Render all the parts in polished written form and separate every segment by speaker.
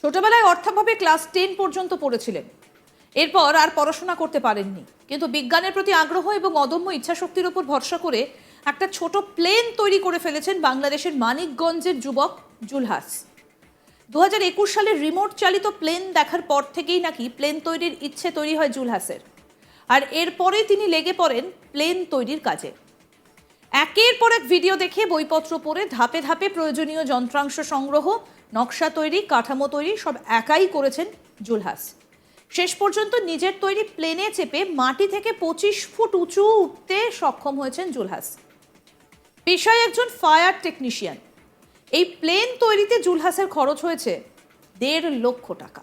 Speaker 1: ছোটবেলায় অর্থাভাবে ক্লাস 10 পর্যন্ত পড়েছিলেন। এরপর আর পড়াশোনা করতে পারেননি, কিন্তু বিজ্ঞানের প্রতি আগ্রহ এবং অদম্য ইচ্ছাশক্তির উপর ভরসা করে একটা ছোট প্লেন তৈরি করে ফেলেছেন বাংলাদেশের মানিকগঞ্জের যুবক জুলহাস। 2021 সালে রিমোট চালিত প্লেন দেখার পর থেকেই নাকি প্লেন তৈরির ইচ্ছে তৈরি হয় জুলহাসের, আর এরপরে তিনি লেগে পড়েন প্লেন তৈরির কাজে। একের পর এক ভিডিও দেখে, বইপত্র পড়ে ধাপে ধাপে প্রয়োজনীয় যন্ত্রাংশ সংগ্রহ, নকশা তৈরি, কাঠামো তৈরি সব একাই করেছেন জুলহাস। শেষ পর্যন্ত নিজের তৈরি প্লেনে চেপে মাটি থেকে 25 ফুট উঁচু উঠতে সক্ষম হয়েছেন জুলহাস। পেশায় একজন ফায়ার টেকনিশিয়ান। এই প্লেন তৈরিতে জুলহাসের খরচ হয়েছে 1.5 লক্ষ টাকা।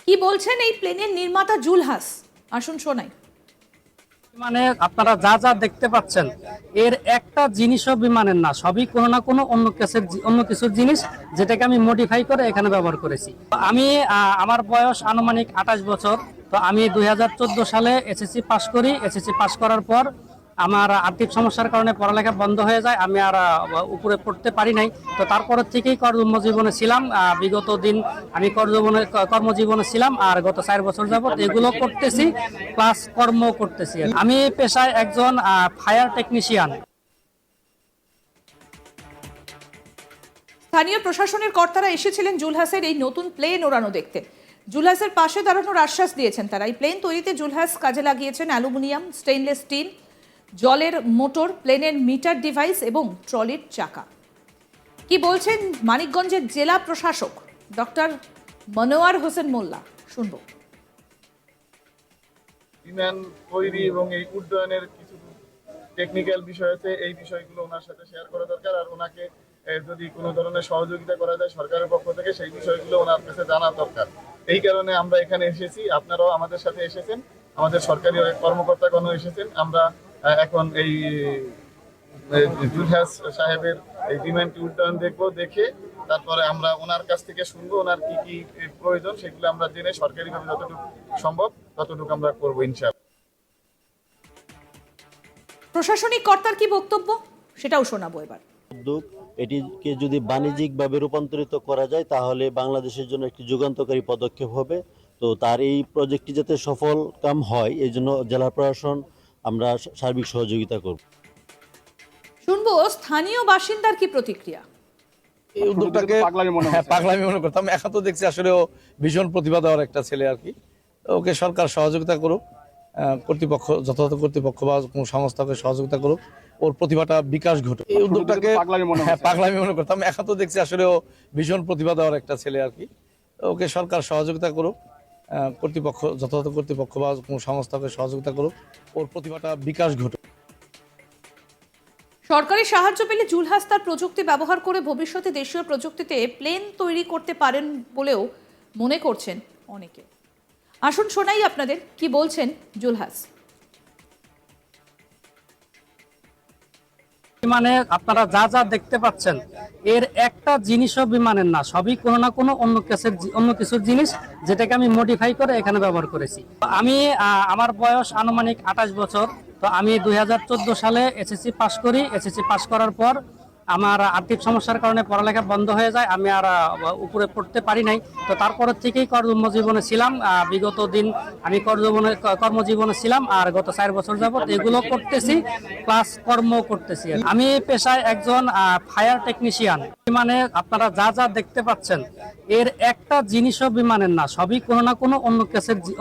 Speaker 1: কি বলছেন এই প্লেনের নির্মাতা জুলহাস, আসুন শোনাই।
Speaker 2: মানে আপনারা যা যা দেখতে পাচ্ছেন এর একটা জিনিসও বিমানের না, সবই কোনো না কোনো অন্য কিছুর জিনিস, যেটাকে আমি মডিফাই করে এখানে ব্যবহার করেছি। আমি আমার বয়স আনুমানিক 28 বছর। তো আমি 2014 সালে এসএসসি পাস করি। এসএসসি পাস করার পর আমার আর্থিক সমস্যার কারণে পড়ালেখা বন্ধ হয়ে যায়, আমি আর উপরে পড়তে পারি নাই। তো তারপরের থেকেই কর্মজীবনে ছিলাম। বিগত দিন আমি কর্মজীবনে ছিলাম, আর গত 4 বছর যাবত এগুলো করতেছি, প্লাস কর্ম করতেছি। আমি পেশায় একজন ফায়ার টেকনিশিয়ান।
Speaker 1: স্থানীয় প্রশাসনের কর্তারা এসেছিলেন জুলহাসের এই নতুন প্লেন ওড়ানো দেখতে। জুলহাসের পাশে দাঁড়ানোর আশ্বাস দিয়েছেন তারা। এই প্লেন তৈরিতে জুলহাস কাজে লাগিয়েছেন অ্যালুমিনিয়াম, স্টেইনলেস স্টিল, জলের মোটর, প্লেনের মিটার ডিভাইস এবং ট্রলির চাকা। কি বলছেন মানিকগঞ্জের জেলা প্রশাসক ডক্টর মনোয়ার হোসেন মোল্লা, শুনবো।
Speaker 3: বিমান তৈরি এবং এই উড্ডয়নের কিছু টেকনিক্যাল বিষয় আছে, এই বিষয়গুলো ওনার সাথে শেয়ার করা দরকার। আর ওনাকে যদি কোনো ধরনের সহযোগিতা করা যায় সরকারের পক্ষ থেকে, সেই বিষয়গুলো ওনার কাছে জানা দরকার। এই কারণে আমরা এখানে এসেছি, আপনারাও আমাদের সাথে এসেছেন, আমাদের সরকারি কর্মকর্তাগণ এসেছেন। আমরা এখন এই জুলহাস সাহেবের এই বিমানটি উড্ডয়ন দেখবো, দেখে তারপরে আমরা ওনার কাছ থেকে শুনবো ওনার কি কি প্রয়োজন, সেগুলো আমরা জেনে সরকারিভাবে যতটুকু সম্ভব ততটুকু আমরা করবো ইনশাআল্লাহ।
Speaker 1: প্রশাসনিক কর্তার কি বক্তব্য সেটাও শোনাবো এবার।
Speaker 4: উদ্যোগ এটিকে যদি বাণিজ্যিকভাবে রূপান্তরিত করা যায় তাহলে বাংলাদেশের জন্য একটি যুগান্তকারী পদক্ষেপ হবে। তো তার এই প্রজেক্টটি যাতে সফল কাম হয়, এই জন্য জেলা প্রশাসন আমরা সার্বিক সহযোগিতা করব।
Speaker 1: শুনবো স্থানীয় বাসিন্দার কি প্রতিক্রিয়া।
Speaker 5: এই উদ্যোগটাকে পাগলামি মনে করতাম, এখন তো দেখছি আসলে ও ভীষণ প্রতিভা দেওয়ার একটা ছেলে আর কি। ওকে সরকার সহযোগিতা করুক, কর্তৃপক্ষ যথাযথ কর্তৃপক্ষ বা কোনো সংস্থাকে সহযোগিতা করুক, ওর প্রতিভাটা বিকাশ ঘটুক। এই উদ্যোগটাকে পাগলামি মনে করতাম, এখন তো দেখছি আসলে ও ভীষণ প্রতিভা দেওয়ার একটা ছেলে আর কি। ওকে সরকার সহযোগিতা করুক, কর্তৃপক্ষ যথাযথ কর্তৃপক্ষ বা কোনো সংস্থাকে সহযোগিতা করুক, ওর প্রতিভাটা বিকাশ ঘটুক।
Speaker 1: সরকারি সাহায্য পেলে জুলহাস তার প্রযুক্তি ব্যবহার করে ভবিষ্যতে দেশীয় প্রযুক্তিতে প্লেন তৈরি করতে পারেন বলেও মনে করছেন অনেকে। আসুন শোনাই আপনাদের কি বলছেন জুলহাস।
Speaker 2: মানে আপনারা যা যা দেখতে পাচ্ছেন এর একটা জিনিসও বিমানের না, সবই কোনো না কোনো অন্য কিছুর জিনিস, যেটাকে আমি মডিফাই করে এখানে ব্যবহার করেছি। আমি আমার বয়স আনুমানিক 28 বছর। তো আমি 2014 সালে এসএসসি পাস করি। এসএসসি পাস করার পর আমার আর্থিক সমস্যার কারণে পড়ালেখা বন্ধ হয়ে যায়, আমি আর উপরে পড়তে পারি নাই। তো তারপরের থেকেই কর্মজীবনে ছিলাম। বিগত দিন আমি কর্মজীবনে ছিলাম, আর গত 4 বছর যাবত এগুলো করতেছি, প্লাস কর্ম করতেছি। আমি পেশায় একজন ফায়ার টেকনিশিয়ান। মানে আপনারা যা যা দেখতে পাচ্ছেন এর একটা জিনিসও বিমানের না, সবই কোনো না কোনো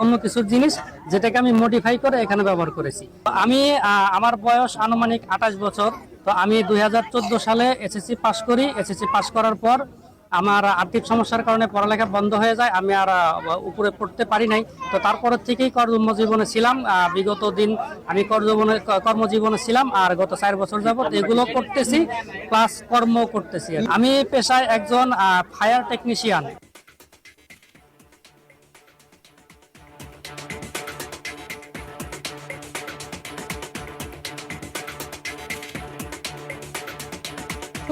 Speaker 2: অন্য কিছুর জিনিস, যেটাকে আমি মডিফাই করে এখানে ব্যবহার করেছি। আমি আমার বয়স আনুমানিক 28 বছর। তো আমি 2014 সালে এসএসসি পাস করি। এসএসসি পাস করার পর আমার আর্থিক সমস্যার কারণে পড়ালেখা বন্ধ হয়ে যায়, আমি আর উপরে পড়তে পারি নাই। তো তারপরের থেকেই কর্মজীবনে ছিলাম। বিগত দিন আমি কর্মজীবনে ছিলাম, আর গত 4 বছর যাবত এগুলো করতেছি, প্লাস কর্ম করতেছি। আমি পেশায় একজন ফায়ার টেকনিশিয়ান।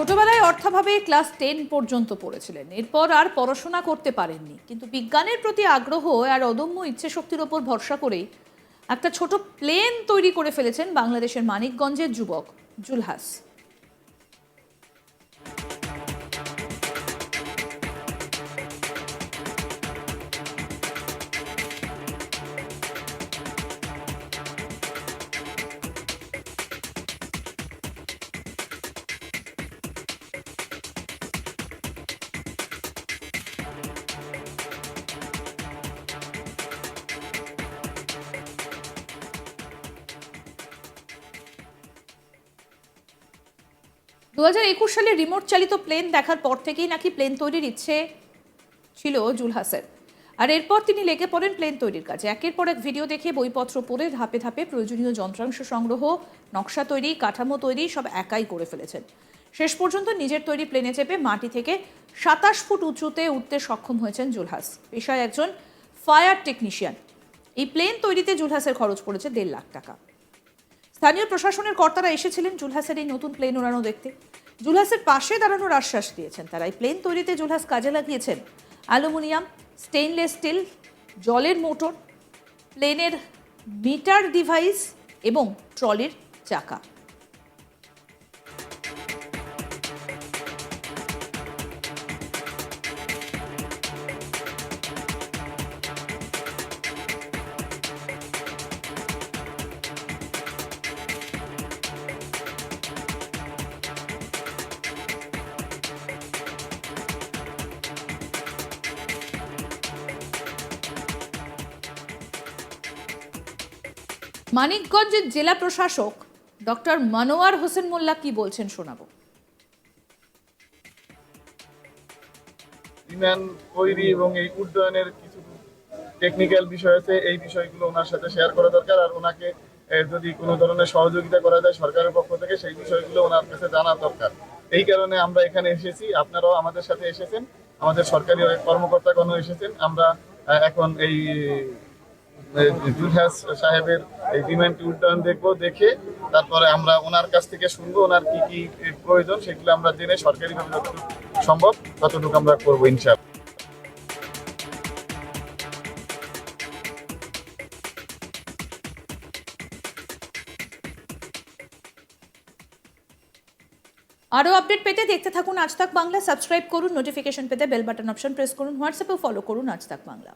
Speaker 1: ছোটবেলায় অর্থাভাবে ক্লাস 10 পর্যন্ত পড়েছিলেন, এরপর আর পড়াশোনা করতে পারেননি, কিন্তু বিজ্ঞানের প্রতি আগ্রহ আর অদম্য ইচ্ছে শক্তির ওপর ভরসা করেই একটা ছোট প্লেন তৈরি করে ফেলেছেন বাংলাদেশের মানিকগঞ্জের যুবক জুলহাস। দু সালে রিমোট চালিত প্লেন দেখার পর থেকেই নাকি প্লেন তৈরির ইচ্ছে ছিল জুলহাসের, আর এরপর তিনি লেগে পড়েন প্লেন তৈরির কাজে। একের পর এক ভিডিও দেখে, বইপত্র পড়ে ধাপে ধাপে প্রয়োজনীয় যন্ত্রাংশ সংগ্রহ, নকশা তৈরি, কাঠামো তৈরি সব একাই করে ফেলেছেন। শেষ পর্যন্ত নিজের তৈরি প্লেনে চেপে মাটি থেকে 27 ফুট উঁচুতে উঠতে সক্ষম হয়েছেন জুলহাস। পেশায় একজন ফায়ার টেকনিশিয়ান। এই প্লেন তৈরিতে জুলহাসের খরচ পড়েছে 1.5 লাখ টাকা। স্থানীয় প্রশাসনের কর্তারা এসেছিলেন জুলহাসের এই নতুন প্লেন উড়ানো দেখতে। জুলহাসের পাশে দাঁড়ানোর আশ্বাস দিয়েছেন তারা। এই প্লেন তৈরিতে জুলহাস কাজে লাগিয়েছেন অ্যালুমিনিয়াম, স্টেইনলেস স্টিল, জলের মোটর, প্লেনের মিটার ডিভাইস এবং ট্রলির চাকা। মানিকগঞ্জের জেলা প্রশাসক ডক্টর মনোয়ার হোসেন মোল্লা কি বলছেন শোনাবো।
Speaker 3: বিমান তৈরি এবং এই উড্ডয়নের কিছু টেকনিক্যাল বিষয় আছে, এই বিষয়গুলো ওনার সাথে শেয়ার করা দরকার। আর ওনাকে যদি কোনো ধরনের সহযোগিতা করা যায় সরকারের পক্ষ থেকে, সেই বিষয়গুলো ওনার কাছে জানা দরকার। এই কারণে আমরা এখানে এসেছি, আপনারাও আমাদের সাথে এসেছেন, আমাদের সরকারি কর্মকর্তাগণ এসেছেন। আমরা এখন এই জুলহাস সাহেবের এই বিমানটি উড্ডয়ন দেখবো, দেখে তারপরে আমরা ওনার কাছ থেকে শুনবো ওনার কি কি প্রয়োজন, সেগুলো আমরা জেনে সরকারিভাবে যতটুকু সম্ভব ততটুকু আমরা করবো ইনশাআল্লাহ।
Speaker 1: আরও আপডেট পেতে দেখতে থাকুন আজ তাক বাংলা। সাবস্ক্রাইব করুন, নোটিফিকেশন পেতে বেল বাটন অপশন প্রেস করুন, হোয়াটসঅ্যাপেও ফলো করুন আজ তাক বাংলা।